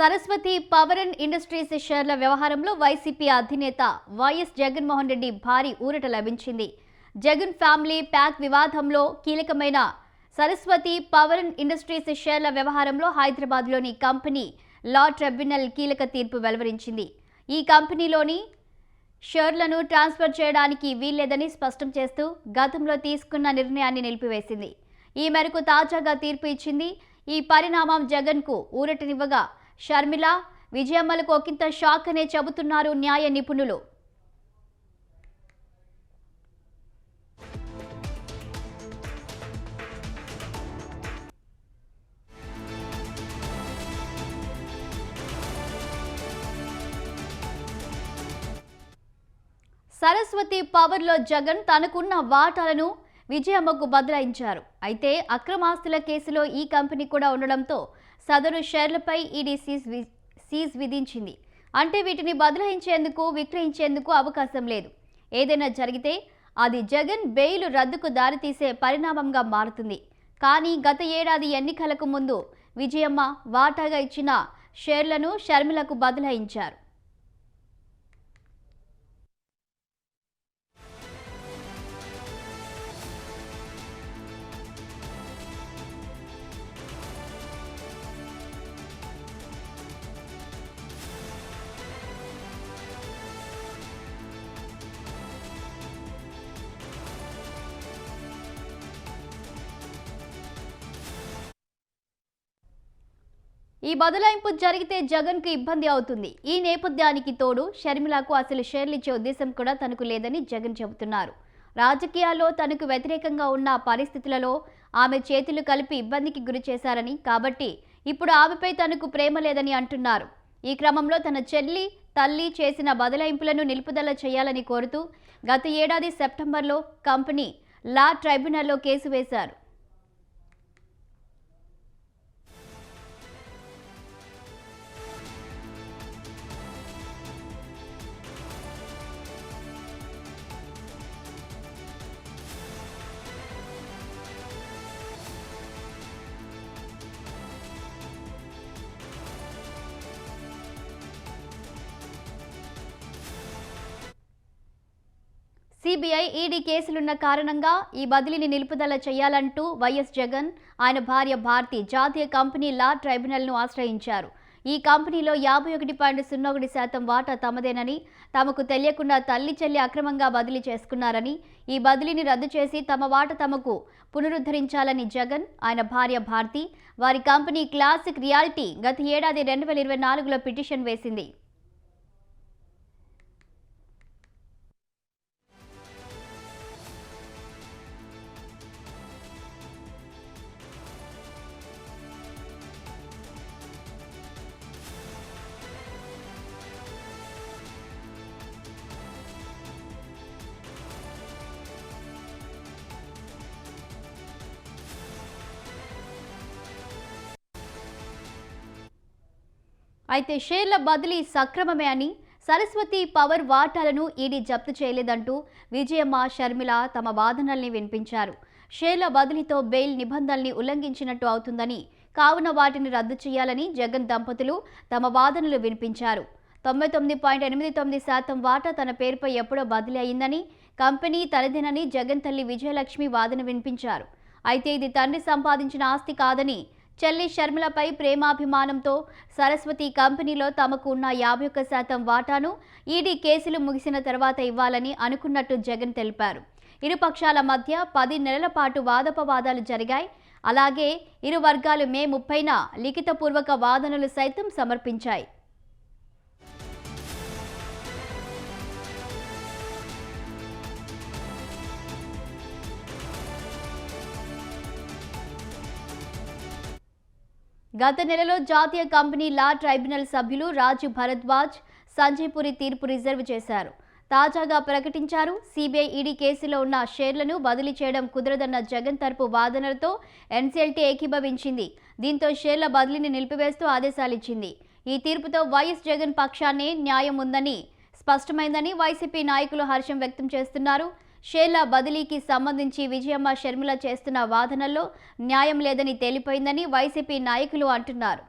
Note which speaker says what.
Speaker 1: Saraswati power and industries షేర్ల వ్యవహారంలో YCP అధినేత వైఎస్ జగన్మోహన్ రెడ్డి భారీ ఊరట లభించింది. జగన్ ఫ్యామిలీ ప్యాక్ వివాదంలో కీలకమైన సరస్వతి పవర్ అండ్ ఇండస్ట్రీస్ షేర్ల వ్యవహారంలో హైదరాబాద్లోని కంపెనీ లా ట్రిబ్యునల్ కీలక తీర్పు వెలువరించింది. ఈ కంపెనీలోని షేర్లను ట్రాన్స్ఫర్ చేయడానికి వీల్లేదని స్పష్టం చేస్తూ గతంలో తీసుకున్న నిర్ణయాన్ని నిలిపివేసింది. ఈ మేరకు తాజాగా తీర్పు ఇచ్చింది. ఈ పరిణామం జగన్కు ఊరటనివ్వగా షర్మిల, విజయమ్మలకు ఒకంత షాక్ అనే చెబుతున్నారు న్యాయ నిపుణులు. సరస్వతి పవర్లో జగన్ తనకున్న వాటాలను విజయమ్మకు బదలాయించారు. అయితే అక్రమాస్తుల కేసులో ఈ కంపెనీ కూడా ఉండడంతో సదరు షేర్లపై ఈడీ సీజ్ విధించింది. అంటే వీటిని బదలాయించేందుకు, విక్రయించేందుకు అవకాశం లేదు. ఏదైనా జరిగితే అది జగన్ బెయిల్ రద్దుకు దారితీసే పరిణామంగా మారుతుంది. కానీ గత ఏడాది ఎన్నికలకు ముందు విజయమ్మ వాటాగా ఇచ్చిన షేర్లను షర్మిలకు బదలాయించారు. ఈ బదలాయింపు జరిగితే జగన్కు ఇబ్బంది అవుతుంది. ఈ నేపథ్యానికి తోడు షర్మిలకు అసలు షేర్లు ఇచ్చే ఉద్దేశం కూడా తనకు లేదని జగన్ చెబుతున్నారు. రాజకీయాల్లో తనకు వ్యతిరేకంగా ఉన్న పరిస్థితులలో ఆమె చేతులు కలిపి ఇబ్బందికి గురి చేశారని, కాబట్టి ఇప్పుడు ఆమెపై తనకు ప్రేమ లేదని అంటున్నారు. ఈ క్రమంలో తన చెల్లి, తల్లి చేసిన బదలాయింపులను నిలుపుదల చేయాలని కోరుతూ గత ఏడాది సెప్టెంబర్లో కంపెనీ లా ట్రైబ్యునల్లో కేసు వేశారు. సిబిఐ, ఈడీ కేసులున్న కారణంగా ఈ బదిలీని నిలుపుదల చేయాలంటూ వైఎస్ జగన్, ఆయన భార్య భారతి జాతీయ కంపెనీ లా ట్రైబ్యునల్ను ఆశ్రయించారు. ఈ కంపెనీలో 51.01% వాటా తమదేనని, తమకు తెలియకుండా తల్లి, చెల్లి అక్రమంగా బదిలీ చేసుకున్నారని, ఈ బదిలీని రద్దు చేసి తమ వాటా తమకు పునరుద్ధరించాలని జగన్, ఆయన భార్య భారతి, వారి కంపెనీ క్లాసిక్ రియాలిటీ గత ఏడాది 2024లో పిటిషన్ వేసింది. అయితే షేర్ల బదిలీ సక్రమమే అని, సరస్వతి పవర్ వాటాలను ఈడీ జప్తు చేయలేదంటూ విజయమ్మ, షర్మిల తమ వాదనల్ని వినిపించారు. షేర్ల బదిలీతో బెయిల్ నిబంధనల్ని ఉల్లంఘించినట్టు అవుతుందని, కావున వాటిని రద్దు చేయాలని జగన్ దంపతులు తమ వాదనలు వినిపించారు. 99.89% వాటా తన పేరుపై ఎప్పుడో బదిలీ అయిందని, కంపెనీ తనదేనని జగన్ తల్లి విజయలక్ష్మి వాదన వినిపించారు. అయితే ఇది తండ్రి సంపాదించిన ఆస్తి కాదని, చెల్లి షర్మిలపై ప్రేమాభిమానంతో సరస్వతి కంపెనీలో తమకు ఉన్న 51% వాటాను ఈడీ కేసులు ముగిసిన తర్వాత ఇవ్వాలని అనుకున్నట్టు జగన్ తెలిపారు. ఇరు పక్షాల మధ్య 10 నెలల పాటు వాదోపవాదాలు జరిగాయి. అలాగే ఇరు వర్గాలు మే 30న లిఖితపూర్వక వాదనలు సైతం సమర్పించాయి. గత నెలలో జాతీయ కంపెనీ లా ట్రైబ్యునల్ సభ్యులు రాజు భరద్వాజ్, సంజయ్ పురి తీర్పు రిజర్వ్ చేశారు. తాజాగా ప్రకటించారు. సిబిఐ, ఈడీ కేసులో ఉన్న షేర్లను బదిలీ చేయడం కుదరదన్న జగన్ తరపు వాదనలతో ఎన్సీఎల్టీ ఏకీభవించింది. దీంతో షేర్ల బదిలీని నిలిపివేస్తూ ఆదేశాలిచ్చింది. ఈ తీర్పుతో వైఎస్ జగన్ పక్షాన్నే న్యాయం ఉందని స్పష్టమైందని వైసీపీ నాయకులు హర్షం వ్యక్తం చేస్తున్నారు. షేర్ల బదిలీకి సంబంధించి విజయమ్మ, షర్మిల చేస్తున్న వాదనల్లో న్యాయం లేదని తేలిపోయిందని వైసీపీ నాయకులు అంటున్నారు.